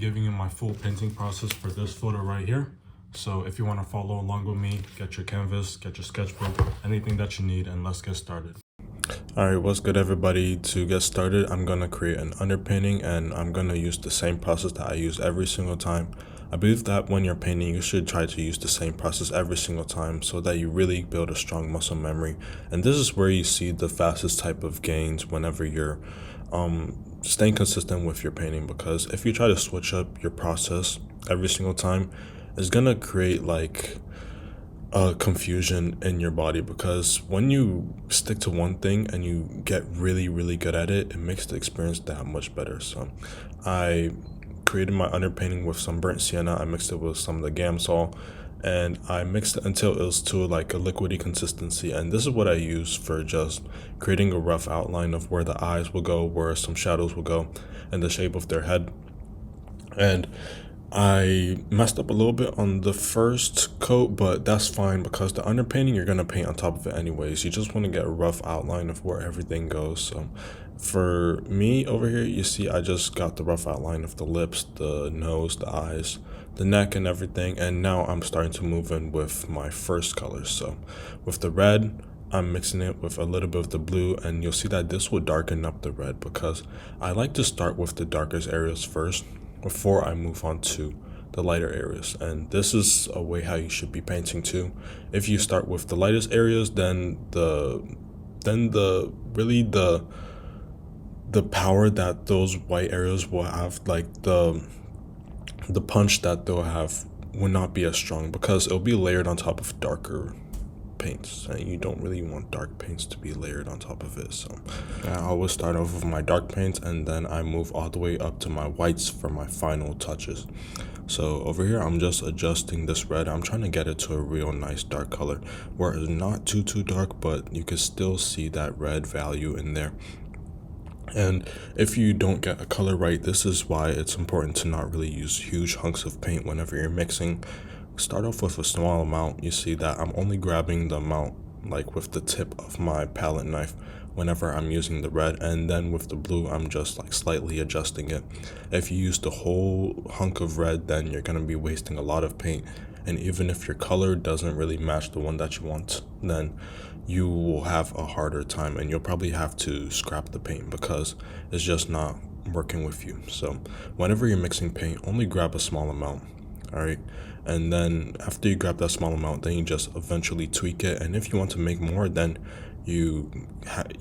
giving you my full painting process for this photo right here. So if you want to follow along with me, get your canvas, get your sketchbook, anything that you need, and let's get started. Alright, what's good everybody? To get started, I'm going to create an underpainting and I'm going to use the same process that I use every single time. I believe that when you're painting, you should try to use the same process every single time so that you really build a strong muscle memory. And this is where you see the fastest type of gains whenever you're staying consistent with your painting, because if you try to switch up your process every single time, it's going to create like confusion in your body, because when you stick to one thing and you get really good at it, it makes the experience that much better. So I created my underpainting with some burnt sienna. I mixed it with some of the Gamsol and I mixed it until it was to like a liquidy consistency, and this is what I use for just creating a rough outline of where the eyes will go, where some shadows will go, and the shape of their head. And I messed up a little bit on the first coat, but that's fine because the underpainting you're going to paint on top of it anyways. You just want to get a rough outline of where everything goes. So for me over here, you see I just got the rough outline of the lips, the nose, the eyes, the neck and everything. And now I'm starting to move in with my first colors. So with the red, I'm mixing it with a little bit of the blue, and you'll see that this will darken up the red because I like to start with the darkest areas first before I move on to the lighter areas. And this is a way how you should be painting too. If you start with the lightest areas, then the power that those white areas will have, like the punch that they'll have, will not be as strong because it'll be layered on top of darker paints, and you don't really want dark paints to be layered on top of it. So I always start off with my dark paints and then I move all the way up to my whites for my final touches. So over here I'm just adjusting this red. I'm trying to get it to a real nice dark color where it's not too dark, but you can still see that red value in there. And if you don't get a color right, this is why it's important to not really use huge hunks of paint whenever you're mixing. Start off with a small amount. You see that I'm only grabbing the amount like with the tip of my palette knife whenever I'm using the red, and then with the blue I'm just like slightly adjusting it. If you use the whole hunk of red, then you're going to be wasting a lot of paint, and even if your color doesn't really match the one that you want, then you will have a harder time and you'll probably have to scrap the paint because it's just not working with you. So whenever you're mixing paint, only grab a small amount. All right, and then after you grab that small amount, then you just eventually tweak it, and if you want to make more, then you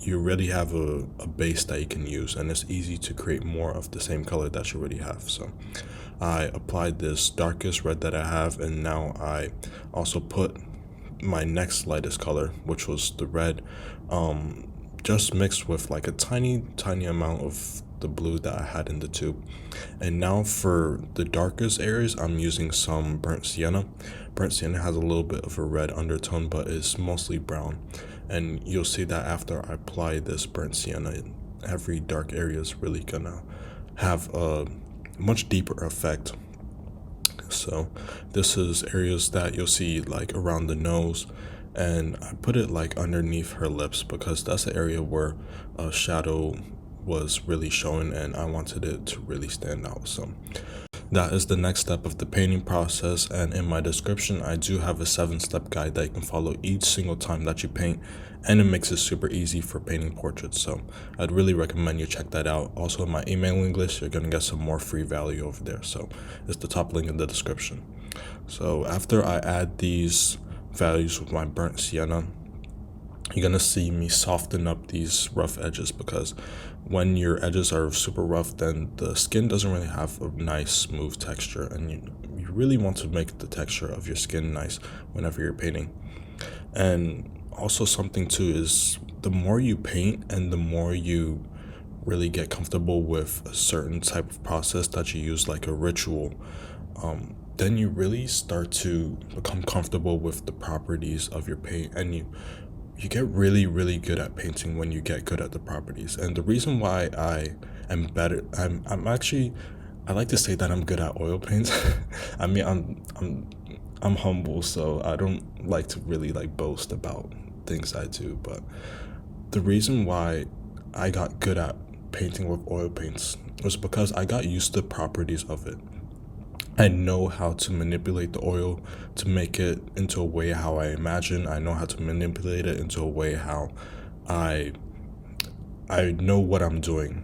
already have a base that you can use, and it's easy to create more of the same color that you already have. So I applied this darkest red that I have, and now I also put my next lightest color, which was the red, just mixed with like a tiny amount of the blue that I had in the tube. And now for the darkest areas, I'm using some burnt sienna. Burnt sienna has a little bit of a red undertone, but it's mostly brown. And you'll see that after I apply this burnt sienna, every dark area is really gonna have a much deeper effect. So this is areas that you'll see like around the nose, and I put it like underneath her lips because that's the area where a shadow was really showing and I wanted it to really stand out. So that is the next step of the painting process, and in my description I do have a 7-step guide that you can follow each single time that you paint, and it makes it super easy for painting portraits. So I'd really recommend you check that out. Also in my emailing list, you're gonna get some more free value over there, so it's the top link in the description. So after I add these values with my burnt sienna, you're gonna see me soften up these rough edges, because when your edges are super rough, then the skin doesn't really have a nice smooth texture, and you really want to make the texture of your skin nice whenever you're painting. And also something too is the more you paint and the more you really get comfortable with a certain type of process that you use, like a ritual, then you really start to become comfortable with the properties of your paint, and you get really good at painting when you get good at the properties. And the reason why I am better, I'm actually, I like to say that I'm good at oil paints. I mean, I'm humble, so I don't like to really like boast about things I do, but the reason why I got good at painting with oil paints was because I got used to the properties of it. I know how to manipulate the oil to make it into a way how I imagine. I know how to manipulate it into a way how I I know what I'm doing,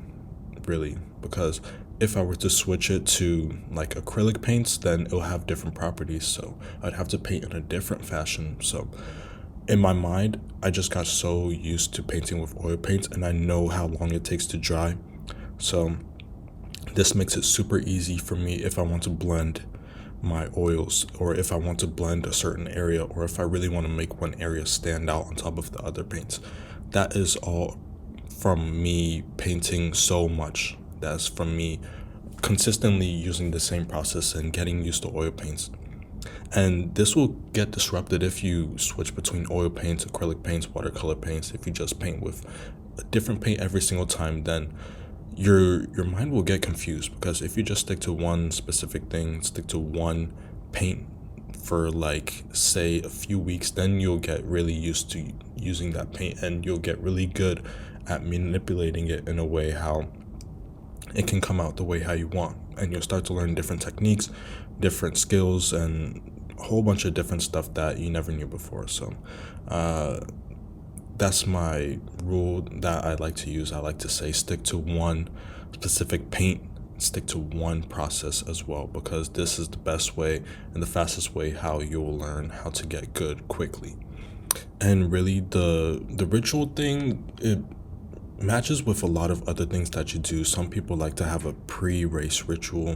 really, because if I were to switch it to like acrylic paints, then it'll have different properties. So I'd have to paint in a different fashion. So in my mind, I just got so used to painting with oil paints, and I know how long it takes to dry. So this makes it super easy for me if I want to blend my oils, or if I want to blend a certain area, or if I really want to make one area stand out on top of the other paints. That is all from me painting so much. That's from me consistently using the same process and getting used to oil paints. And this will get disrupted if you switch between oil paints, acrylic paints, watercolor paints. If you just paint with a different paint every single time, then your mind will get confused, because if you just stick to one specific thing, stick to one paint for like say a few weeks, then you'll get really used to using that paint, and you'll get really good at manipulating it in a way how it can come out the way how you want, and you'll start to learn different techniques, different skills, and a whole bunch of different stuff that you never knew before. So that's my rule that I like to use. I like to say stick to one specific paint, stick to one process as well, because this is the best way and the fastest way how you'll learn how to get good quickly. And really, the ritual thing, it matches with a lot of other things that you do. Some people like to have a pre-race ritual,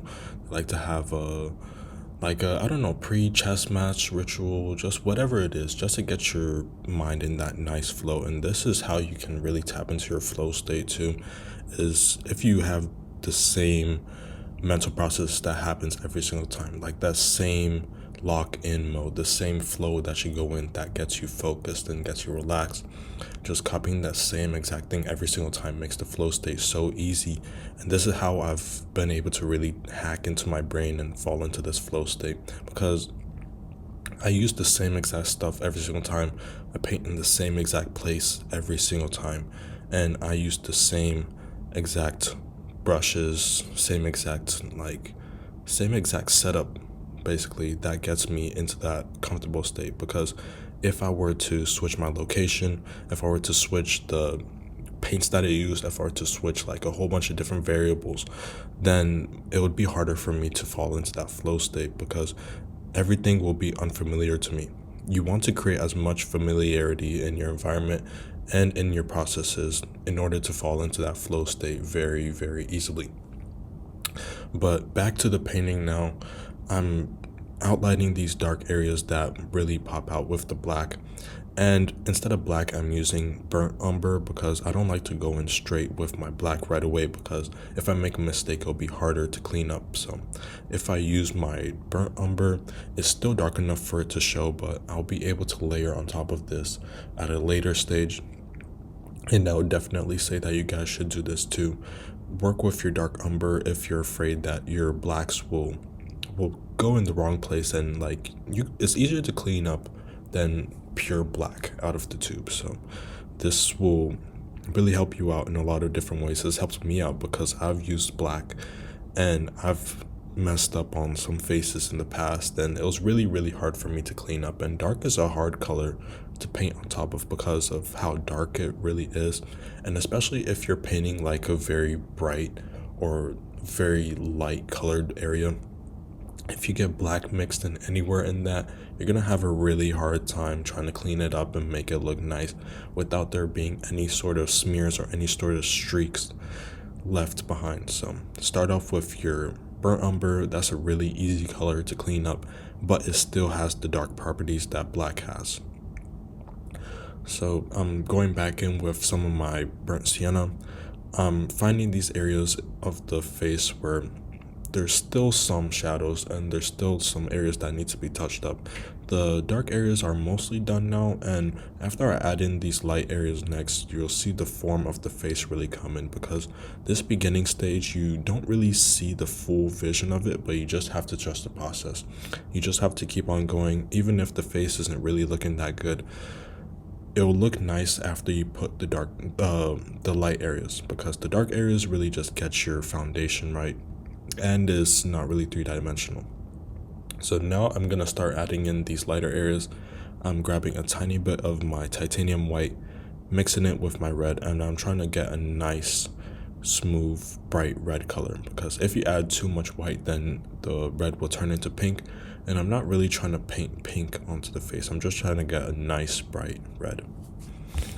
like to have a I don't know, pre-chess match ritual, just whatever it is, just to get your mind in that nice flow. And this is how you can really tap into your flow state too, is if you have the same mental process that happens every single time, like that same lock-in mode, the same flow that you go in that gets you focused and gets you relaxed. Just copying that same exact thing every single time makes the flow state so easy. And this is how I've been able to really hack into my brain and fall into this flow state, because I use the same exact stuff every single time. I paint in the same exact place every single time, and I use the same exact brushes, same exact setup, basically, that gets me into that comfortable state. Because if I were to switch my location, if I were to switch the paints that I use, if I were to switch like a whole bunch of different variables, then it would be harder for me to fall into that flow state, because everything will be unfamiliar to me. You want to create as much familiarity in your environment and in your processes in order to fall into that flow state very, very easily. But back to the painting now. I'm outlining these dark areas that really pop out with the black. And instead of black, I'm using burnt umber, because I don't like to go in straight with my black right away, because if I make a mistake, it'll be harder to clean up. So if I use my burnt umber, it's still dark enough for it to show, but I'll be able to layer on top of this at a later stage. And I would definitely say that you guys should do this too. Work with your dark umber if you're afraid that your blacks will go in the wrong place, and like it's easier to clean up than pure black out of the tube. So this will really help you out in a lot of different ways. This helps me out because I've used black and I've messed up on some faces in the past, and it was really, really hard for me to clean up. And dark is a hard color to paint on top of because of how dark it really is. And especially if you're painting like a very bright or very light colored area, if you get black mixed in anywhere in that, you're gonna have a really hard time trying to clean it up and make it look nice without there being any sort of smears or any sort of streaks left behind. So start off with your burnt umber. That's a really easy color to clean up, but it still has the dark properties that black has. So I'm going back in with some of my burnt sienna. I'm finding these areas of the face where there's still some shadows and there's still some areas that need to be touched up. The dark areas are mostly done now, and after I add in these light areas next, you'll see the form of the face really come in, because this beginning stage, you don't really see the full vision of it, but you just have to trust the process. You just have to keep on going, even if the face isn't really looking that good. it'll look nice after you put the light areas, because the dark areas really just get your foundation right and is not really three-dimensional. So now I'm gonna start adding in these lighter areas. I'm grabbing a tiny bit of my titanium white, mixing it with my red, and I'm trying to get a nice, smooth, bright red color, because if you add too much white, then the red will turn into pink, and I'm not really trying to paint pink onto the face. I'm just trying to get a nice, bright red.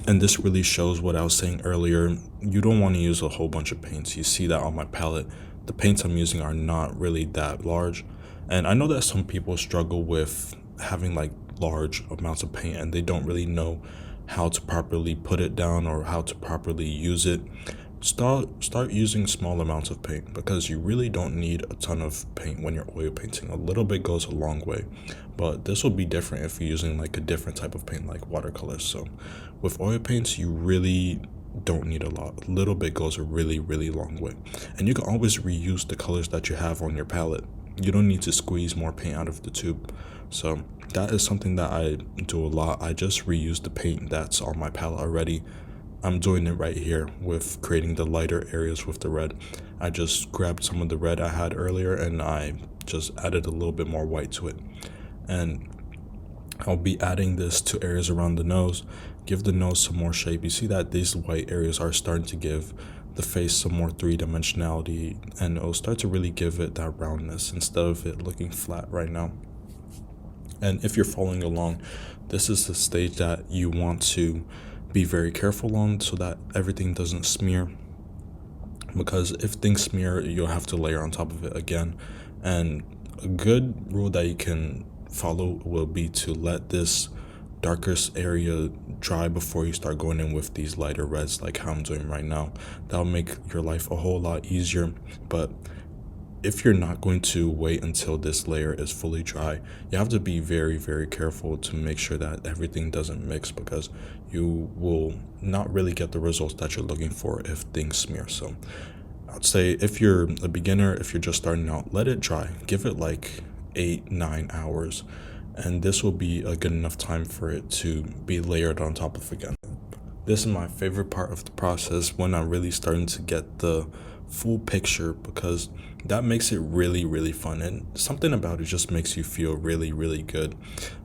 And this really shows what I was saying earlier. You don't want to use a whole bunch of paints. You see that on my palette. The paints I'm using are not really that large. And I know that some people struggle with having like large amounts of paint and they don't really know how to properly put it down or how to properly use it. Start using small amounts of paint, because you really don't need a ton of paint when you're oil painting. A little bit goes a long way, but this will be different if you're using like a different type of paint like watercolors. So with oil paints, you really don't need a lot. A little bit goes a really, really long way, and you can always reuse the colors that you have on your palette. You don't need to squeeze more paint out of the tube. So that is something that I do a lot. I just reuse the paint that's on my palette already. I'm doing it right here with creating the lighter areas with the red. I just grabbed some of the red I had earlier and I just added a little bit more white to it. And I'll be adding this to areas around the nose, give the nose some more shape. You see that these white areas are starting to give the face some more three-dimensionality, and it'll start to really give it that roundness instead of it looking flat right now. And if you're following along, this is the stage that you want to be very careful on so that everything doesn't smear, because if things smear, you'll have to layer on top of it again. And a good rule that you can follow will be to let this darkest area dry before you start going in with these lighter reds like how I'm doing right now. That'll make your life a whole lot easier. But if you're not going to wait until this layer is fully dry, you have to be very, very careful to make sure that everything doesn't mix, because you will not really get the results that you're looking for if things smear. So I'd say if you're a beginner, if you're just starting out, let it dry. Give it like 8-9 hours, and this will be a good enough time for it to be layered on top of again. This is my favorite part of the process, when I'm really starting to get the full picture, because that makes it really, really fun. And something about it just makes you feel really, really good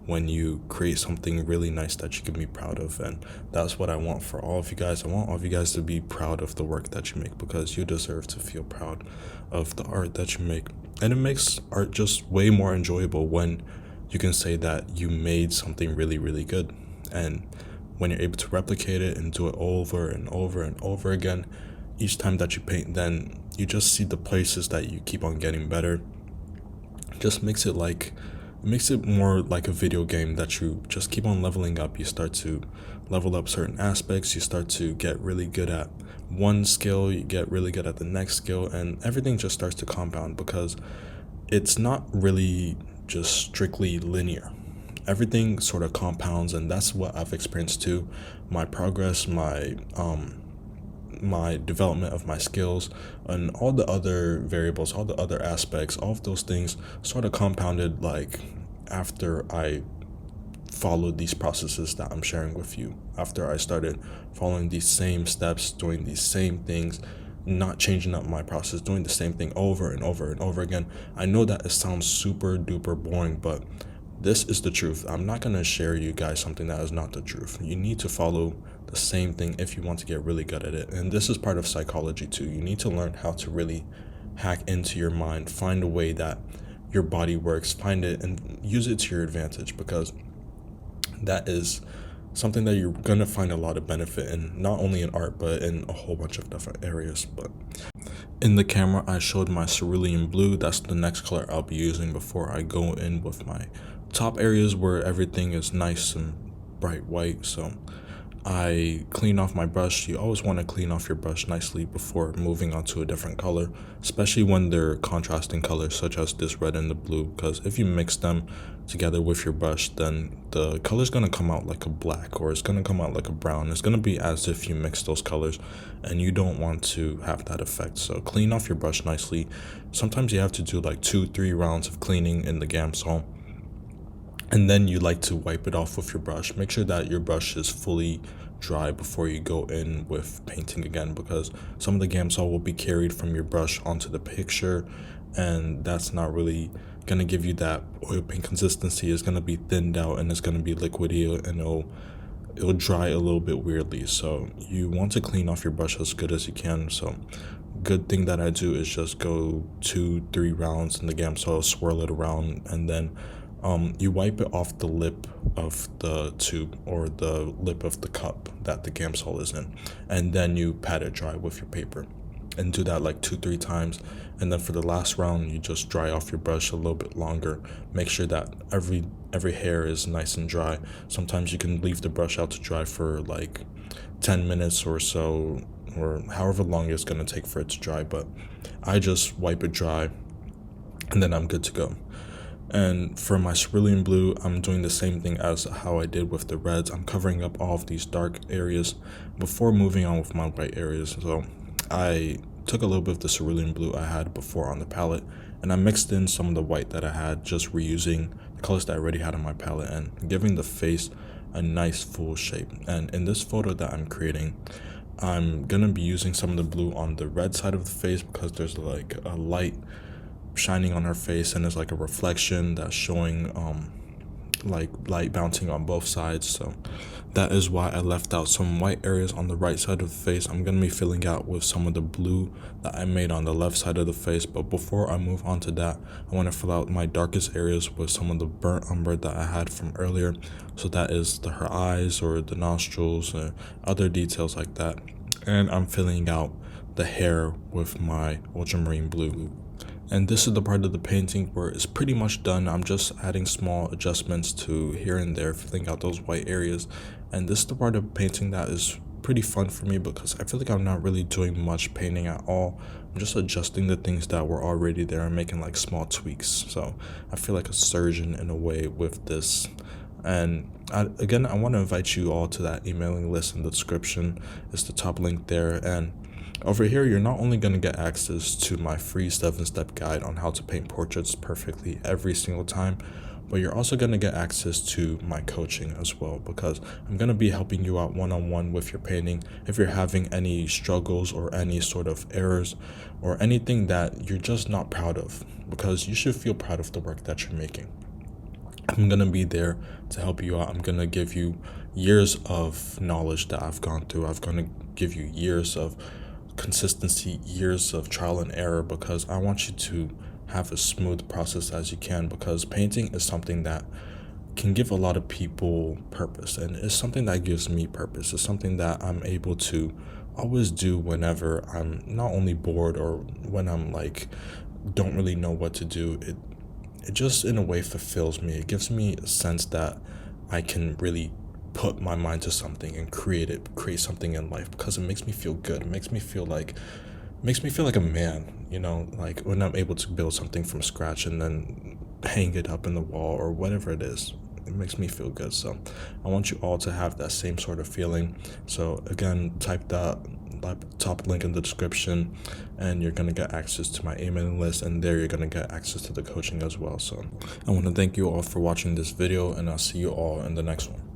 when you create something really nice that you can be proud of. And that's what I want for all of you guys. I want all of you guys to be proud of the work that you make, because you deserve to feel proud of the art that you make. And it makes art just way more enjoyable when you can say that you made something really, really good. And when you're able to replicate it and do it over and over and over again, each time that you paint, then you just see the places that you keep on getting better. It just makes it more like a video game that you just keep on leveling up. You start to level up certain aspects, you start to get really good at one skill, you get really good at the next skill, and everything just starts to compound, because it's not really just strictly linear. Everything sort of compounds, and that's what I've experienced too. My progress, my development of my skills, and all the other variables, all the other aspects, all of those things sort of compounded like after I followed these processes that I'm sharing with you. After I started following these same steps, doing these same things, not changing up my process, doing the same thing over and over and over again. I know that it sounds super duper boring, but this is the truth. I'm not going to share you guys something that is not the truth. You need to follow the same thing if you want to get really good at it. And this is part of psychology too. You need to learn how to really hack into your mind, find a way that your body works, find it and use it to your advantage, because that is something that you're going to find a lot of benefit in, not only in art, but in a whole bunch of different areas. But in the camera, I showed my cerulean blue. That's the next color I'll be using before I go in with my top areas where everything is nice and bright white. So I clean off my brush. You always want to clean off your brush nicely before moving on to a different color, especially when they're contrasting colors such as this red and the blue, because if you mix them together with your brush, then the color's going to come out like a black, or it's going to come out like a brown. It's going to be as if you mix those colors, and you don't want to have that effect. So clean off your brush nicely. Sometimes you have to do like 2-3 rounds of cleaning in the Gamsol. And then you like to wipe it off with your brush. Make sure that your brush is fully dry before you go in with painting again, because some of the Gamsol will be carried from your brush onto the picture, and that's not really gonna give you that oil paint consistency. It's gonna be thinned out and it's gonna be liquidy, and it'll dry a little bit weirdly. So you want to clean off your brush as good as you can. So good thing that I do is just go 2-3 rounds in the Gamsol, swirl it around, and then you wipe it off the lip of the tube or the lip of the cup that the Gamsol is in, and then you pat it dry with your paper, and do that like 2-3 times. And then for the last round, you just dry off your brush a little bit longer. Make sure that every hair is nice and dry. Sometimes you can leave the brush out to dry for like 10 minutes or so, or however long it's going to take for it to dry, but I just wipe it dry and then I'm good to go. And for my cerulean blue, I'm doing the same thing as how I did with the reds. I'm covering up all of these dark areas before moving on with my white areas. So I took a little bit of the cerulean blue I had before on the palette, and I mixed in some of the white that I had, just reusing the colors that I already had on my palette and giving the face a nice full shape. And in this photo that I'm creating, I'm gonna be using some of the blue on the red side of the face because there's like a light shining on her face, and there's like a reflection that's showing like light bouncing on both sides. So that is why I left out some white areas on the right side of the face. I'm gonna be filling out with some of the blue that I made on the left side of the face, but before I move on to that, I want to fill out my darkest areas with some of the burnt umber that I had from earlier. So that is her eyes or the nostrils or other details like that. And I'm filling out the hair with my ultramarine blue. And this is the part of the painting where it's pretty much done. I'm just adding small adjustments to here and there, filling out those white areas. And this is the part of the painting that is pretty fun for me because I feel like I'm not really doing much painting at all. I'm just adjusting the things that were already there and making like small tweaks. So I feel like a surgeon in a way with this. And I want to invite you all to that emailing list in the description. It's the top link there. And over here, you're not only going to get access to my free 7-step guide on how to paint portraits perfectly every single time, but you're also going to get access to my coaching as well, because I'm going to be helping you out one-on-one with your painting. If you're having any struggles or any sort of errors or anything that you're just not proud of, because you should feel proud of the work that you're making, I'm going to be there to help you out. I'm going to give you years of knowledge that I've gone through. I'm going to give you years of consistency, years of trial and error, because I want you to have a smooth process as you can, because painting is something that can give a lot of people purpose, and it's something that gives me purpose. It's something that I'm able to always do whenever I'm not only bored or when I'm like don't really know what to do. It just in a way fulfills me. It gives me a sense that I can really put my mind to something and create something in life, because it makes me feel good. It makes me feel like a man, like when I'm able to build something from scratch and then hang it up in the wall or whatever it is. It makes me feel good. So I want you all to have that same sort of feeling. So again, type that top link in the description and you're going to get access to my emailing list, and there you're going to get access to the coaching as well. So I want to thank you all for watching this video, and I'll see you all in the next one.